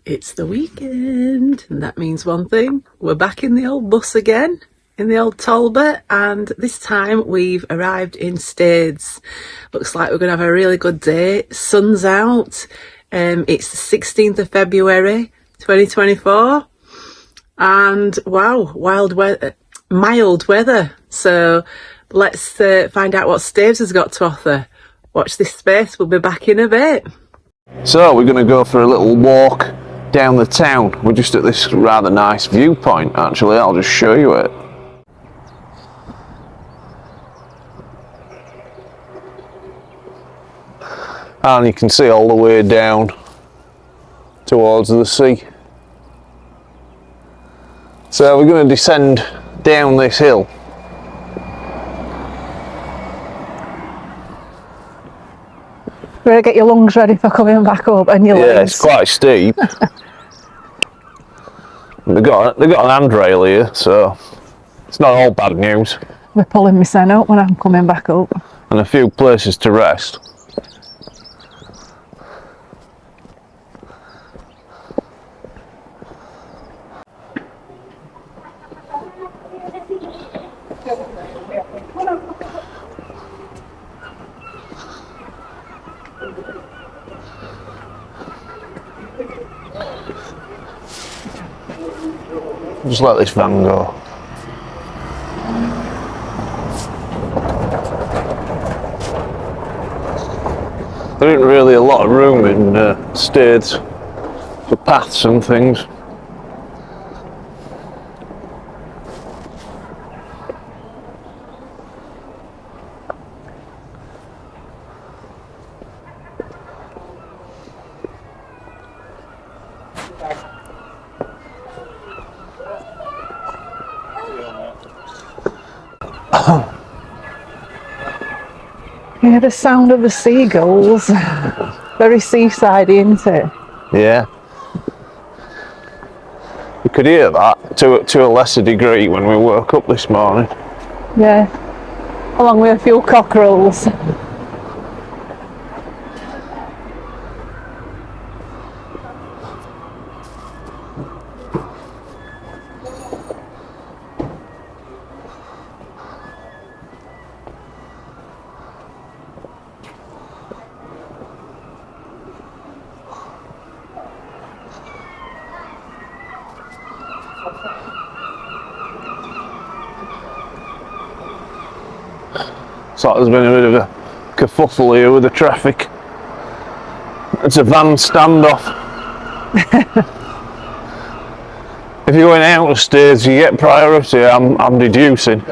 It's the weekend, and that means one thing. We're back in the old bus again, in the old Talbot, and this time we've arrived in Staithes. Looks like we're going to have a really good day. Sun's out. It's the 16th of February, 2024. And wow, mild weather. So let's find out what Staithes has got to offer. Watch this space, we'll be back in a bit. So we're going to go for a little walk down the town. We're just at this rather nice viewpoint actually, I'll just show you it. And you can see all the way down towards the sea. So we're going to descend down this hill. Better get your lungs ready for coming back up and your legs. Yeah, it's quite steep. They've got an handrail here, so it's not all bad news. We're pulling my son out when I'm coming back up. And a few places to rest. Just let this van go. There isn't really a lot of room in Staithes for paths and things. Yeah, the sound of the seagulls. Very seasidey, isn't it? Yeah. You could hear that to a lesser degree when we woke up this morning. Yeah, along with a few cockerels. So there's been a bit of a kerfuffle here with the traffic. It's a van standoff. If you're going out of Staithes, you get priority, I'm deducing.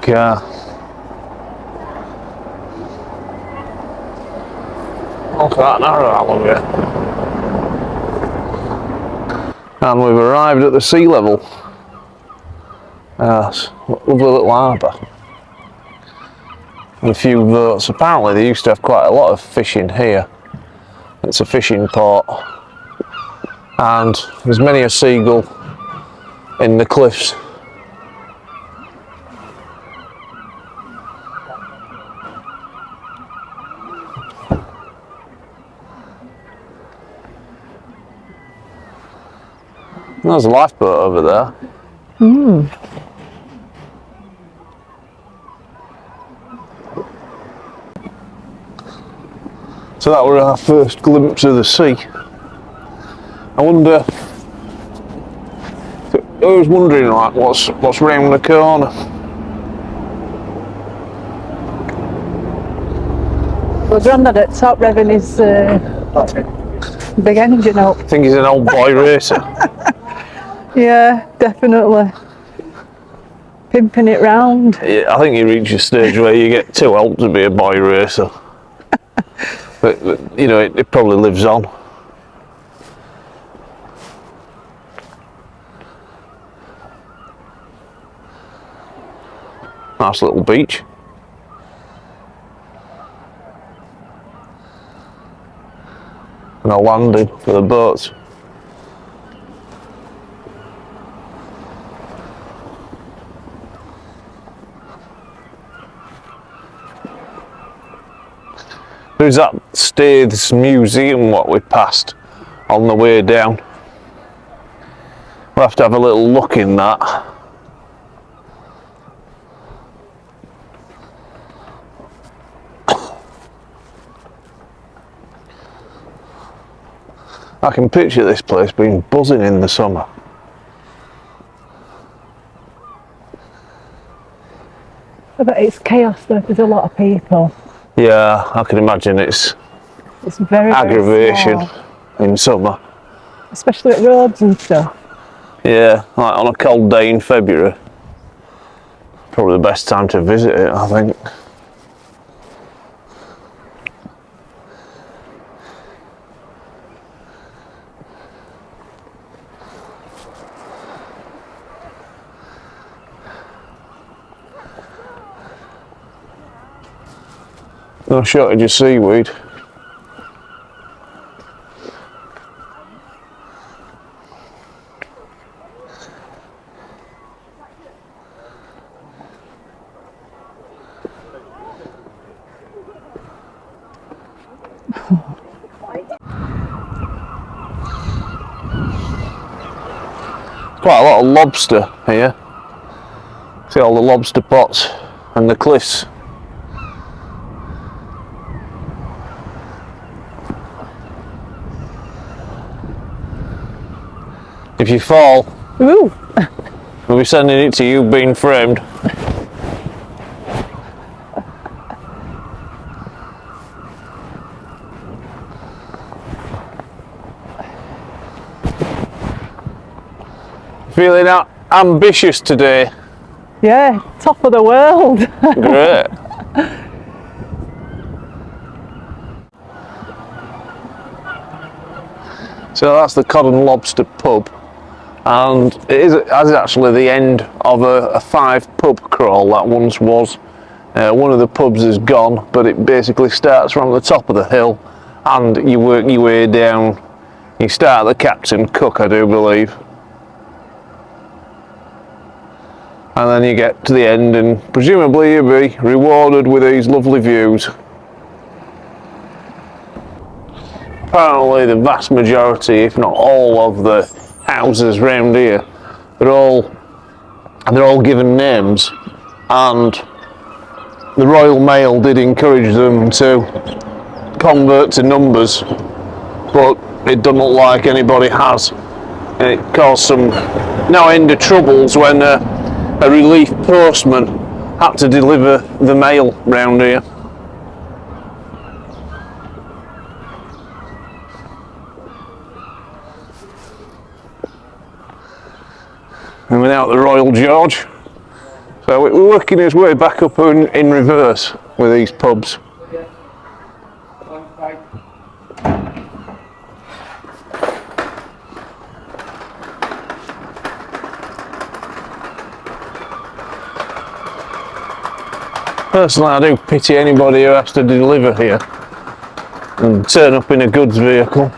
Car. Look at that narrow along here. And we've arrived at the sea level. Yes, lovely little harbour. And a few boats. Apparently they used to have quite a lot of fishing here. It's a fishing port. And there's many a seagull in the cliffs. There's a lifeboat over there. So that was our first glimpse of the sea. I wonder. I was wondering, like, what's round the corner. Well, Grandad at top revving his big engine up. I think he's an old boy racer. Yeah, definitely. Pimping it round. I think you reach a stage where you get too old to be a boy racer. but you know, it probably lives on. Nice little beach. And a landing for the boats. There's that Staithes Museum what we passed on the way down. We'll have to have a little look in that. I can picture this place being buzzing in the summer. I bet it's chaos though, there's a lot of people. Yeah, I can imagine it's very aggravation small, in summer. especially at roads and stuff. Yeah, like on a cold day in February. Probably the best time to visit it, I think. No shortage of seaweed. Quite a lot of lobster here. See all the lobster pots and the cliffs. If you fall, Ooh. we'll be sending it to you being framed. Feeling ambitious today? Yeah, top of the world. Great. So that's the Cod and Lobster pub, and it is actually the end of a 5-pub crawl that once was. One of the pubs is gone, but it basically starts from the top of the hill and you work your way down. You start at the Captain Cook, I do believe, and then you get to the end and presumably you'll be rewarded with these lovely views. Apparently the vast majority, if not all, of the houses round here, they're all given names, and the Royal Mail did encourage them to convert to numbers, but it doesn't look like anybody has. And it caused some no end of troubles when a relief postman had to deliver the mail round here. And without the Royal George. So we're working his way back up in reverse with these pubs. Personally, I do pity anybody who has to deliver here and turn up in a goods vehicle.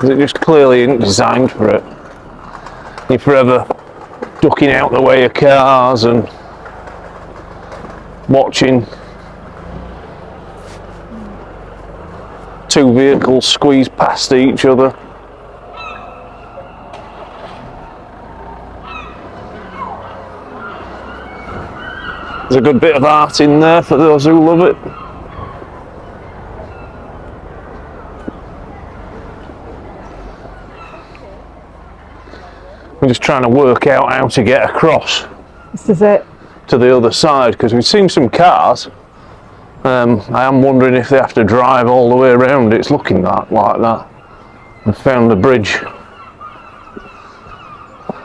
It just clearly isn't designed for it. You're forever ducking out the way of cars and watching two vehicles squeeze past each other. There's a good bit of art in there for those who love it. We're just trying to work out how to get across. This is it. To the other side, because we've seen some cars. I am wondering if they have to drive all the way around. It's looking like that. I found the bridge.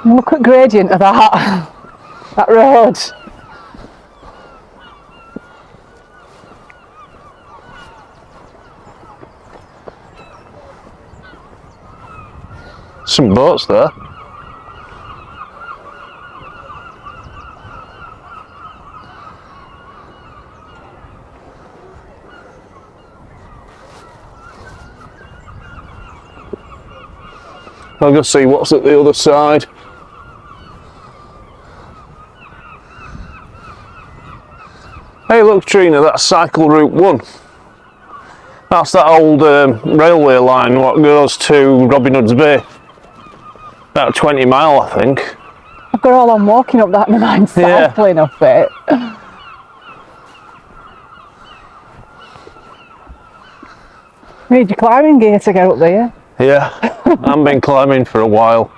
Look at gradient of that, that road. Some boats there. I'll go see what's at the other side. Hey look Trina, that's Cycle Route 1. That's that old railway line what goes to Robin Hood's Bay. About 20 mile I think. I've got all on walking up that and I'm cycling up it. Need your climbing gear to get up there. Yeah, I haven't been climbing for a while.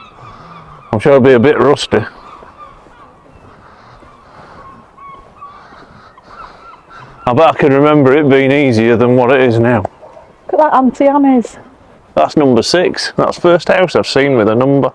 I'm sure I'll be a bit rusty. I bet I can remember it being easier than what it is now. Look at that Auntie Annie's. That's number 6. That's the first house I've seen with a number.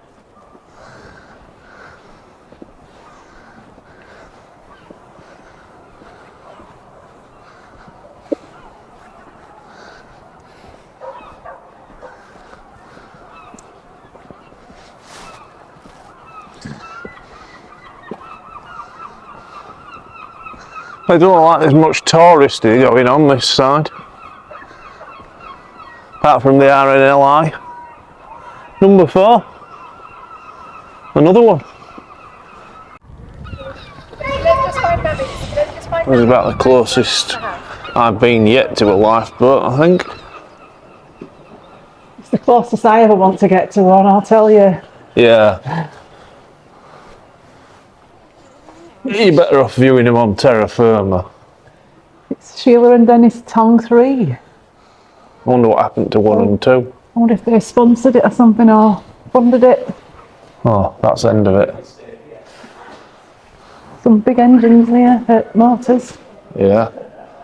I don't like there's much touristy going on this side. Apart from the RNLI. Number 4. Another one. This is about the closest I've been yet to a lifeboat, I think. It's the closest I ever want to get to one, I'll tell you. Yeah. You're better off viewing them on terra firma. It's Sheila and Dennis Tong 3. I wonder what happened to 1 and 2. I wonder if they sponsored it or something or funded it. Oh, that's the end of it. Some big engines here at Motors. Yeah.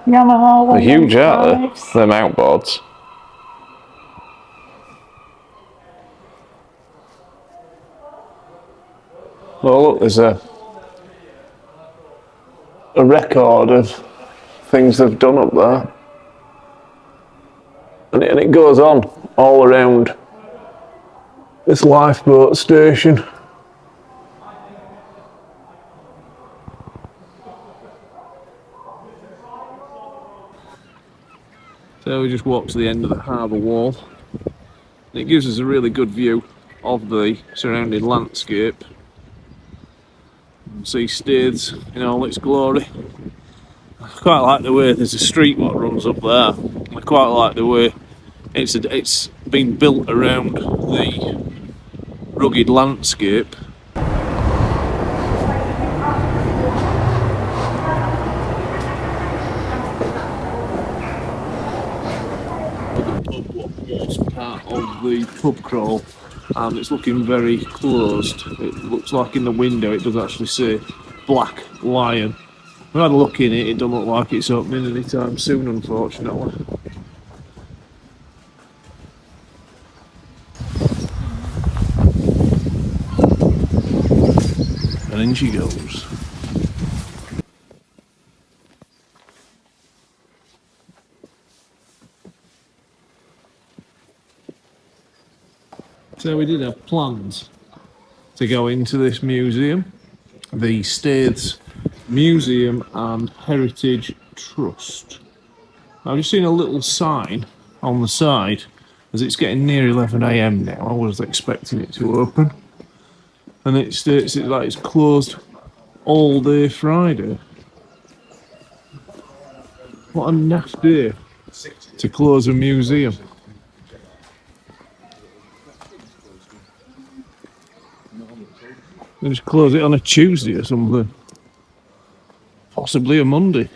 Yamaha. They're huge, aren't they? 115s. Them outboards. Well, look, there's a record of things they've done up there. And it goes on all around this lifeboat station. So we just walked to the end of the harbour wall. And it gives us a really good view of the surrounding landscape. You can see Staithes in all its glory. I quite like the way there's a street what runs up there. I quite like the way it's been built around the rugged landscape. What was part of the pub crawl, and it's looking very closed. It looks like in the window it does actually say Black Lion. We had a look in it, it doesn't look like it's opening anytime soon, unfortunately. And in she goes. So we did have plans to go into this museum, the Staithes Museum and Heritage Trust. I've just seen a little sign on the side as it's getting near 11 AM now. I was expecting it to open, and it states it like it's closed all day Friday. What a naff day to close a museum. They just close it on a Tuesday or something. Possibly a Monday.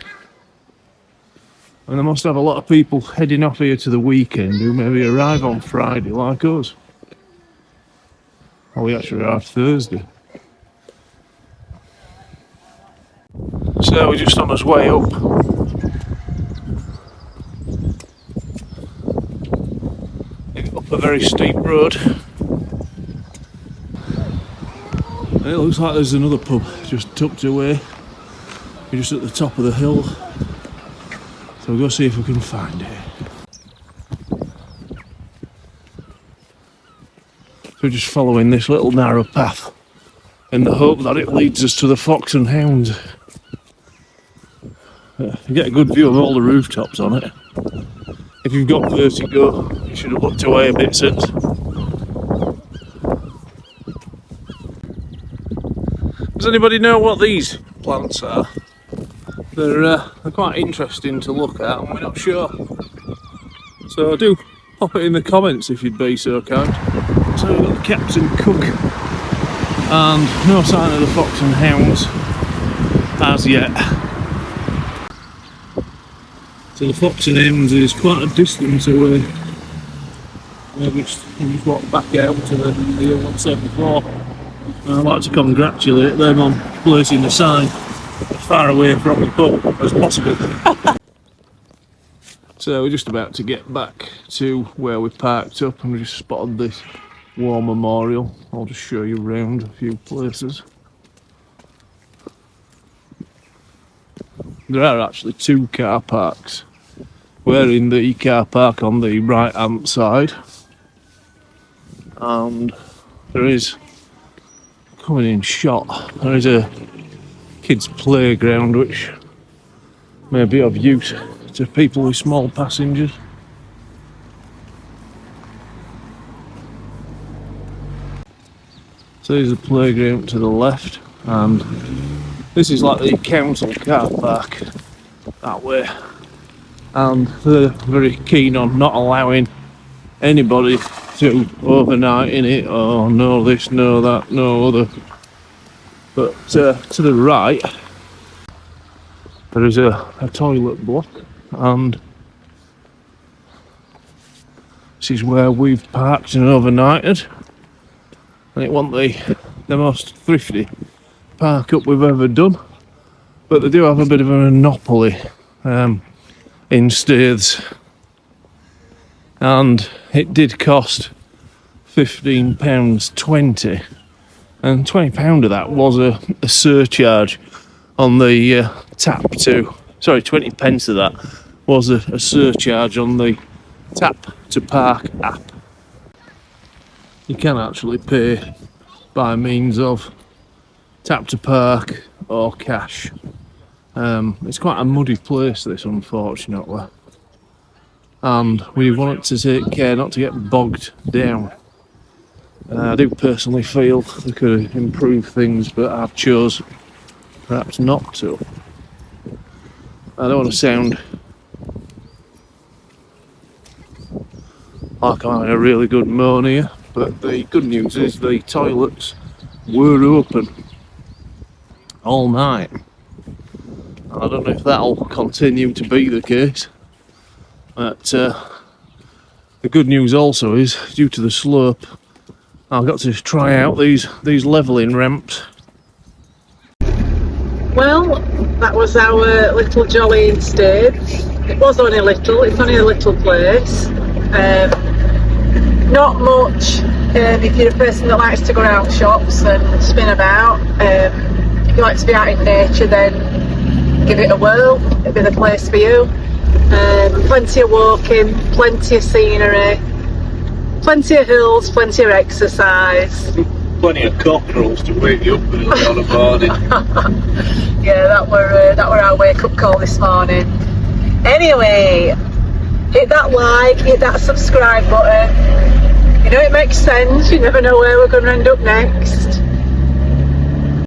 And they must have a lot of people heading off here to the weekend who maybe arrive on Friday like us. Or we actually arrive Thursday. So we're just on our way up. Up a very steep road. And it looks like there's another pub just tucked away. We're just at the top of the hill. So we'll go see if we can find it. So we're just following this little narrow path in the hope that it leads us to the Fox and Hounds. You get a good view of all the rooftops on it. If you've got vertigo, you should have looked away a bit since. Does anybody know what these plants are? They're quite interesting to look at, and we're not sure. So do pop it in the comments if you'd be so kind. So we've got the Captain Cook, and no sign of the Fox and Hounds as yet. So the Fox and Hounds is quite a distance away. We'll just walk back out to the hill 174. I'd like to congratulate them on placing the sign as far away from the pub as possible. So we're just about to get back to where we parked up, and we just spotted this war memorial. I'll just show you around a few places. There are actually two car parks. We're in the car park on the right hand side, and there is, coming in shot, there is a kids playground which may be of use to people with small passengers. So there's a playground to the left, and this is like the council car park that way, and they're very keen on not allowing anybody to overnight in it, or no this, no that, no other. But to the right there is a toilet block, and this is where we've parked and overnighted, and it wasn't the most thrifty park up we've ever done, but they do have a bit of a monopoly in Staithes, and it did cost £15.20, and £20 of that was a surcharge on the tap to, sorry, 20 pence of that was a surcharge on the tap to park app. You can actually pay by means of tap to park or cash. It's quite a muddy place, this, unfortunately, and we wanted to take care not to get bogged down. I do personally feel they could improve things, but I've chose perhaps not to. I don't want to sound like I'm in a really good moan here, but the good news is the toilets were open all night. I don't know if that'll continue to be the case, but the good news also is, due to the slope, I've got to try out these levelling ramps. Well, that was our little jolly in Staithes. It was only little, it's only a little place. Not much if you're a person that likes to go around shops and spin about. If you like to be out in nature, then give it a whirl, it'll be the place for you. Plenty of walking, plenty of scenery, plenty of hills, plenty of exercise. Plenty of cockerels to wake you up on a morning. Yeah, that were our wake up call this morning. Anyway, hit that like, hit that subscribe button. You know, it makes sense, you never know where we're going to end up next.